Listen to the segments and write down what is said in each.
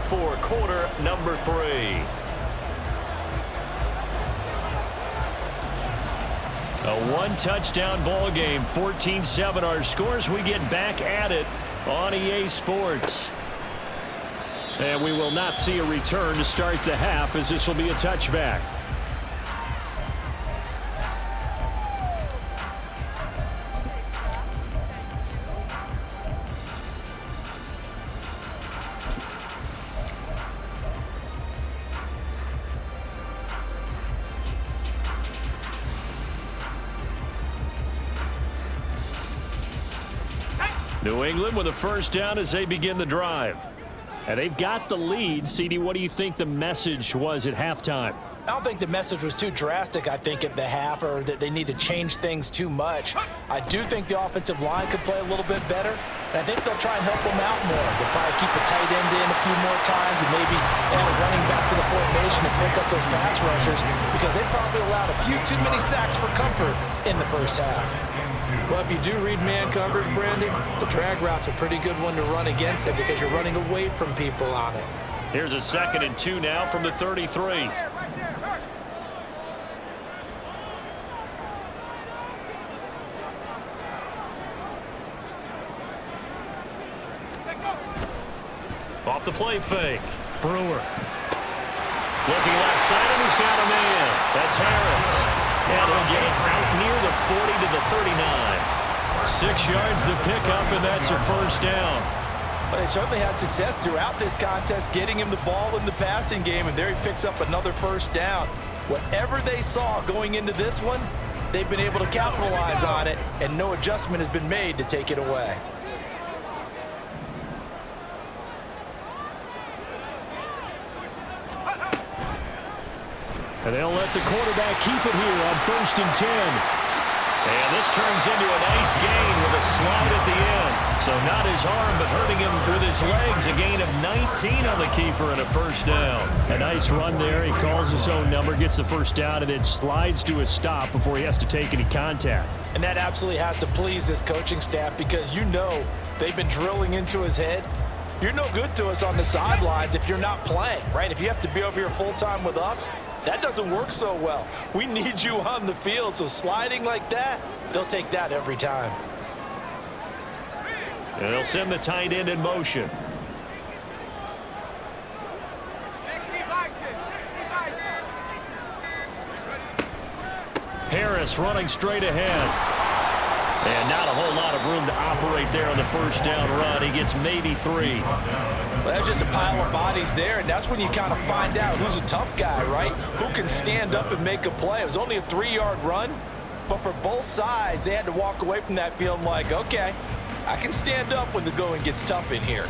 for quarter number 3. A one-touchdown ball game, 14-7 our scores. We get back at it on EA Sports. And we will not see a return to start the half, as this will be a touchback. New England with a first down as they begin the drive. And they've got the lead. CD, what do you think the message was at halftime? I don't think the message was too drastic, I think, at the half, or that they need to change things too much. I do think the offensive line could play a little bit better, and I think they'll try and help them out more. They'll probably keep a tight end in a few more times and maybe add a running back to the formation and pick up those pass rushers, because they probably allowed a few too many sacks for comfort in the first half. Well, if you do read man coverage, Brandon, the drag route's a pretty good one to run against it because you're running away from people on it. Here's a 2nd and 2 now from the 33. Off the play fake. Brewer. Looking left side, and he's got a man. That's Harris. And he'll get it out near the 40 to the 39. 6 yards the pickup, and that's a first down. But they certainly had success throughout this contest, getting him the ball in the passing game, and there he picks up another first down. Whatever they saw going into this one, they've been able to capitalize on it, and no adjustment has been made to take it away. And they'll let the quarterback keep it here on 1st and 10. And this turns into a nice gain with a slide at the end. So not his arm, but hurting him with his legs. A gain of 19 on the keeper and a first down. A nice run there. He calls his own number, gets the first down, and then slides to a stop before he has to take any contact. And that absolutely has to please this coaching staff, because you know they've been drilling into his head. You're no good to us on the sidelines if you're not playing, right? If you have to be over here full-time with us, that doesn't work so well. We need you on the field, so sliding like that, they'll take that every time. And they'll send the tight end in motion. Harris running straight ahead. And not a whole lot of room to operate there on the first down run. He gets maybe 3. Well, that's just a pile of bodies there, and that's when you kind of find out who's a tough guy, right? Who can stand up and make a play. It was only a 3-yard run, but for both sides, they had to walk away from that feeling like, okay, I can stand up when the going gets tough in here.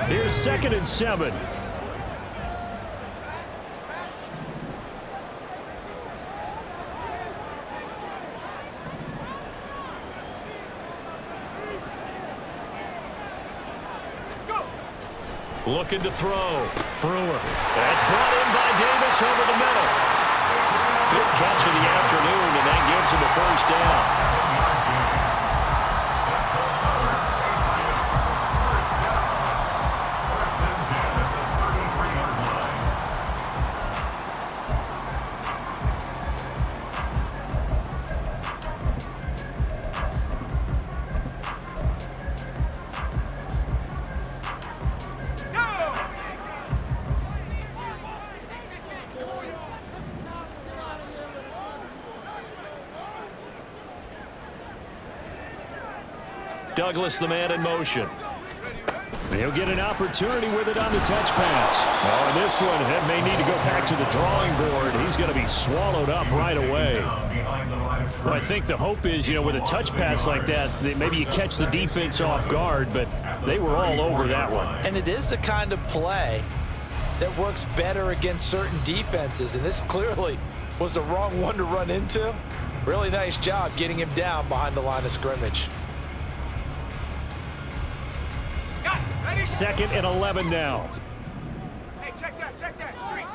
Here's 2nd and 7. Looking to throw. Brewer. That's brought in by Davis over the middle. 5th catch of the afternoon, and that gives him a first down. Douglas, the man in motion. He'll get an opportunity with it on the touch pass. Oh, and this one may need to go back to the drawing board. He's going to be swallowed up right away. Well, I think the hope is, with a touch pass like that maybe you catch the defense off guard, but they were all over that one. And it is the kind of play that works better against certain defenses, and this clearly was the wrong one to run into. Really nice job getting him down behind the line of scrimmage. 2nd and 11 now. Hey, check that. Street.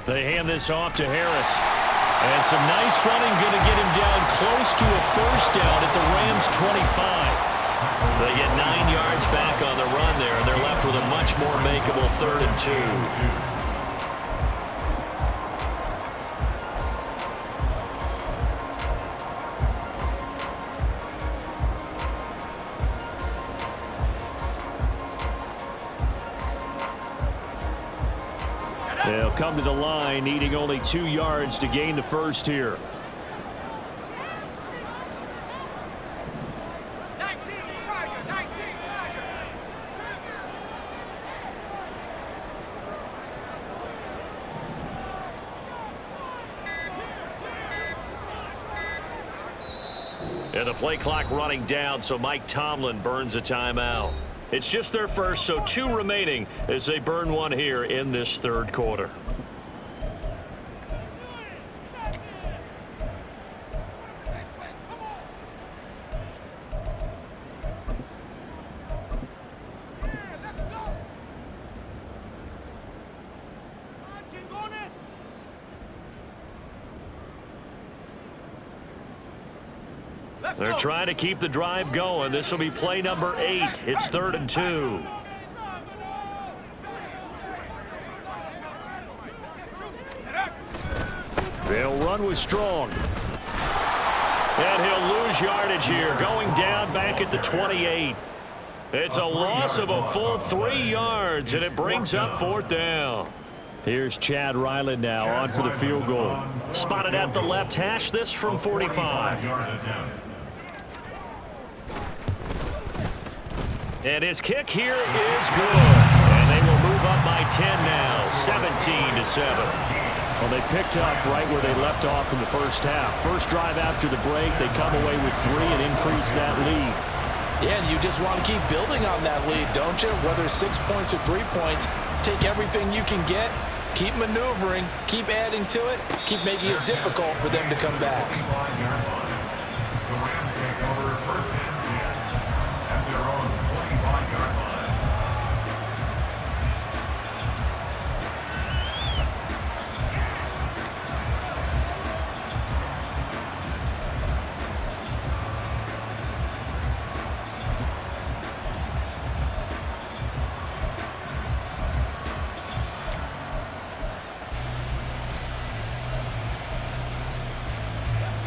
They hand this off to Harris. And some nice running, going to get him down close to a first down at 25. They get 9 yards back on the run there, and they're left with a much more makeable 3rd and 2. They'll come to the line, needing only 2 yards to gain the first here. 19, Tiger, 19, Tiger. And the play clock running down, so Mike Tomlin burns a timeout. It's just their first, so 2 remaining as they burn one here in this 3rd quarter. They're trying to keep the drive going. This will be play number 8. It's 3rd and 2. They'll run with Strong. And he'll lose yardage here, going down back at the 28. It's a loss of a full 3 yards, and it brings up 4th down. Here's Chad Ryland now on for the field goal. Spotted at the left hash, this from 45. And his kick here is good. And they will move up by 10 now, 17-7. Well, they picked up right where they left off in the first half. First drive after the break, they come away with 3 and increase that lead. Yeah, and you just want to keep building on that lead, don't you? Whether it's 6 points or 3 points, take everything you can get, keep maneuvering, keep adding to it, keep making it difficult for them to come back. The Rams take over 1st and 10 at their own 25-yard line.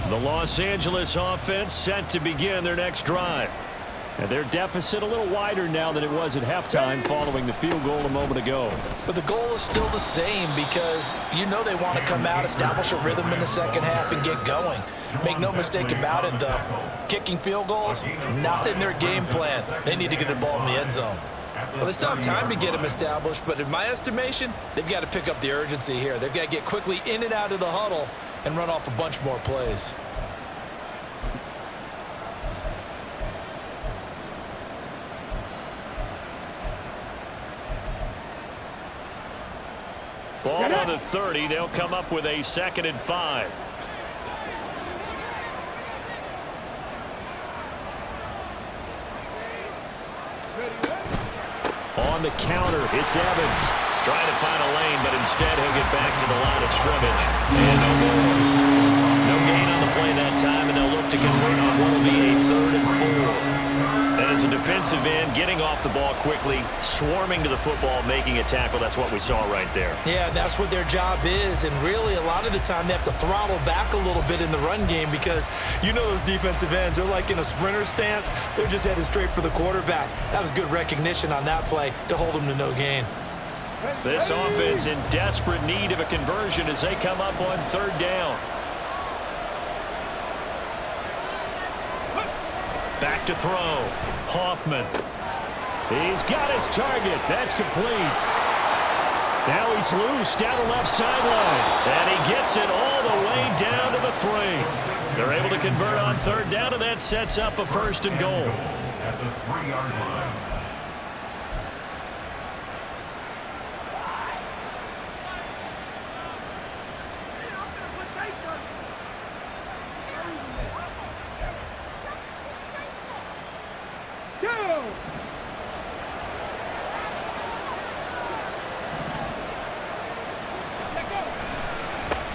The Los Angeles offense set to begin their next drive. And their deficit a little wider now than it was at halftime following the field goal a moment ago. But the goal is still the same because you know they want to come out, establish a rhythm in the second half, and get going. Make no mistake about it, though. Kicking field goals, not in their game plan. They need to get the ball in the end zone. Well, they still have time to get them established, but in my estimation, they've got to pick up the urgency here. They've got to get quickly in and out of the huddle and run off a bunch more plays. Ball on the 30. They'll come up with a 2nd and 5. On the counter, it's Evans. Trying to find a lane, but instead he'll get back to the line of scrimmage. And no more. No gain on the play that time, and they'll look to convert on what will be a 3rd and 4. And as a defensive end, getting off the ball quickly, swarming to the football, making a tackle, that's what we saw right there. Yeah, that's what their job is, and really a lot of the time they have to throttle back a little bit in the run game because you know those defensive ends, they're like in a sprinter stance. They're just headed straight for the quarterback. That was good recognition on that play to hold them to no gain. This offense in desperate need of a conversion as they come up on 3rd down. Back to throw. Hoffman. He's got his target. That's complete. Now he's loose down the left sideline. And he gets it all the way down to the 3. They're able to convert on 3rd down, and that sets up a 1st and goal. At the 3-yard line.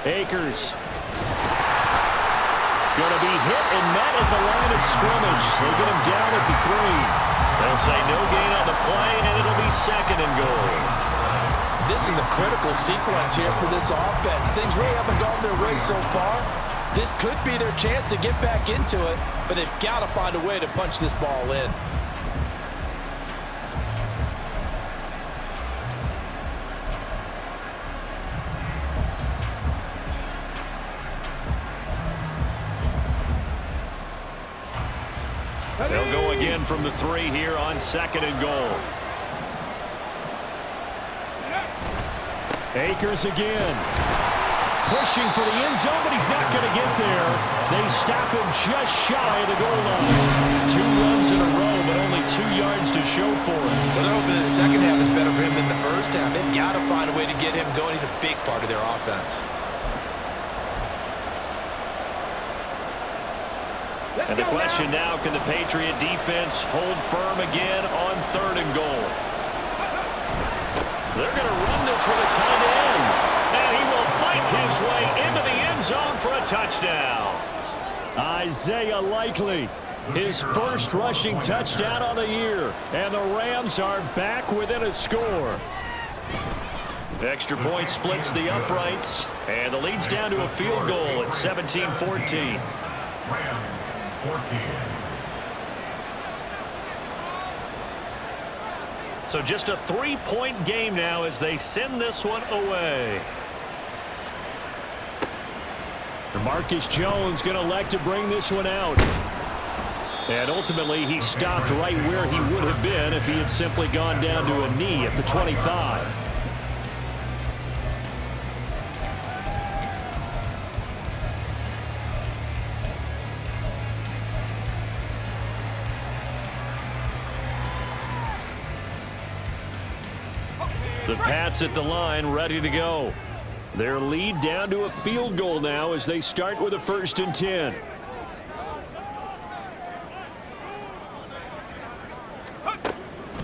Akers. Going to be hit and met at the line of scrimmage. They get him down at the 3. They'll say no gain on the play, and it'll be 2nd and goal. This is a critical sequence here for this offense. Things really haven't gone their way so far. This could be their chance to get back into it, but they've got to find a way to punch this ball in. They'll go again from the 3 here on 2nd and goal. Akers again. Pushing for the end zone, but he's not going to get there. They stop him just shy of the goal line. 2 runs in a row, but only 2 yards to show for it. Well, they're hoping the second half is better for him than the first half. They've got to find a way to get him going. He's a big part of their offense. And the question now, can the Patriot defense hold firm again on 3rd and goal? They're going to run this with a tight end. And he will fight his way into the end zone for a touchdown. Isaiah Likely, his first rushing touchdown on the year. And the Rams are back within a score. Extra point splits the uprights. And the lead's down to a field goal at 17-14. Rams 14. So just a 3-point game now as they send this one away. Marcus Jones going to elect to bring this one out. And ultimately he stopped right where he would have been if he had simply gone down to a knee at the 25. The Pats at the line, ready to go. Their lead down to a field goal now as they start with a 1st and 10.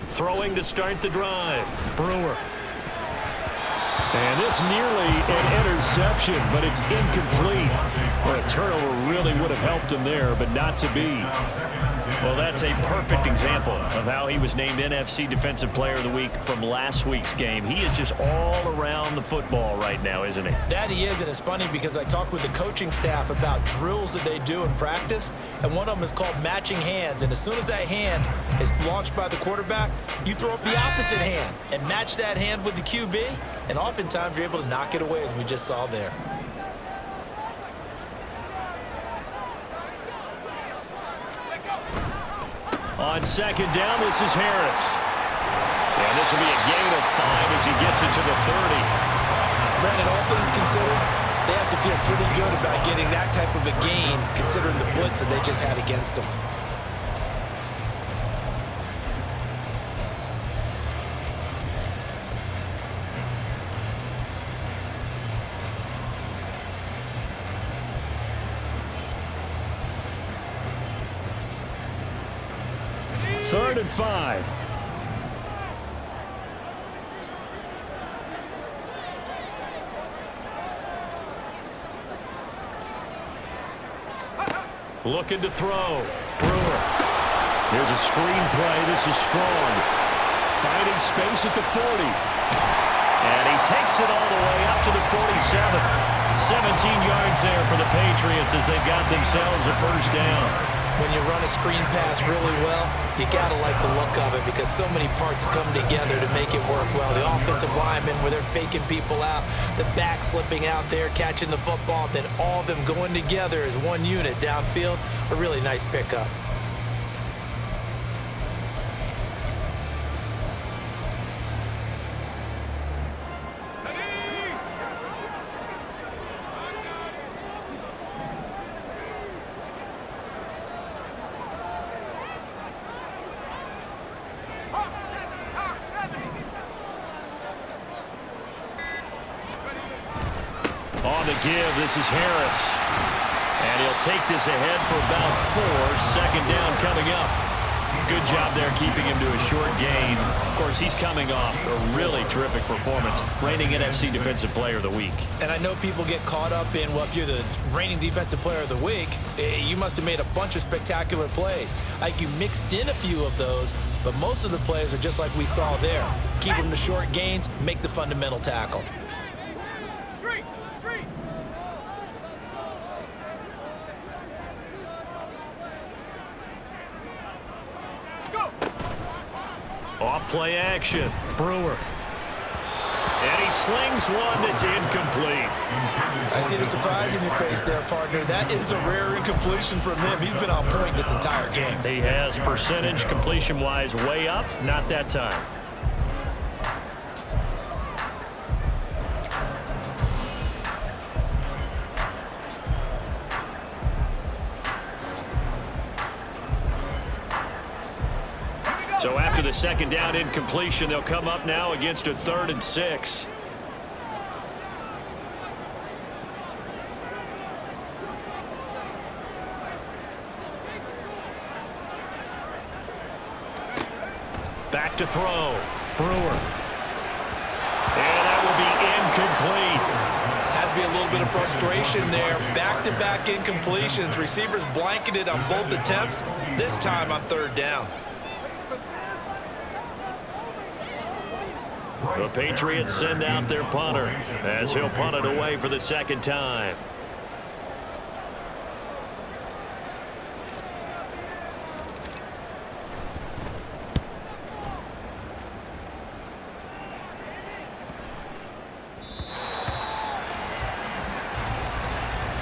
Throwing to start the drive. Brewer. And this nearly an interception, but it's incomplete. Well, a turnover really would have helped him there, but not to be. Well, that's a perfect example of how he was named NFC Defensive Player of the Week from last week's game. He is just all around the football right now, isn't he? That he is, and it's funny because I talked with the coaching staff about drills that they do in practice, and one of them is called matching hands. And as soon as that hand is launched by the quarterback, you throw up the opposite hand and match that hand with the QB, and oftentimes you're able to knock it away, as we just saw there. On 2nd down, this is Harris. And this will be a gain of 5 as he gets it to the 30. Brandon, all things considered, they have to feel pretty good about getting that type of a gain, considering the blitz that they just had against them. Third and 5. Looking to throw. Brewer. Here's a screen play. This is strong. Finding space at the 40. And he takes it all the way up to the 47. 17 yards there for the Patriots as they've got themselves a 1st down. When you run a screen pass really well, you got to like the look of it because so many parts come together to make it work well. The offensive linemen, where they're faking people out, the back slipping out there, catching the football, then all of them going together as one unit downfield. A really nice pickup. On the give, this is Harris. And he'll take this ahead for about 4. 2nd down coming up. Good job there keeping him to a short gain. Of course, he's coming off a really terrific performance, reigning NFC Defensive Player of the Week. And I know people get caught up in, well, if you're the reigning Defensive Player of the Week, you must have made a bunch of spectacular plays. Like you mixed in a few of those, but most of the plays are just like we saw there. Keep them to short gains, make the fundamental tackle. Street. Go. Off play action. Brewer. And he slings one that's incomplete. I see the surprise in your face there, partner. That is a rare incompletion from him. He's been on point this entire game. He has percentage completion-wise way up, not that time. So after the second down incompletion, they'll come up now against a 3rd and 6. Back to throw. Brewer. And that will be incomplete. Has to be a little bit of frustration there. Back-to-back incompletions. Receivers blanketed on both attempts, this time on 3rd down. The Patriots send out their punter as he'll punt it away for the second time.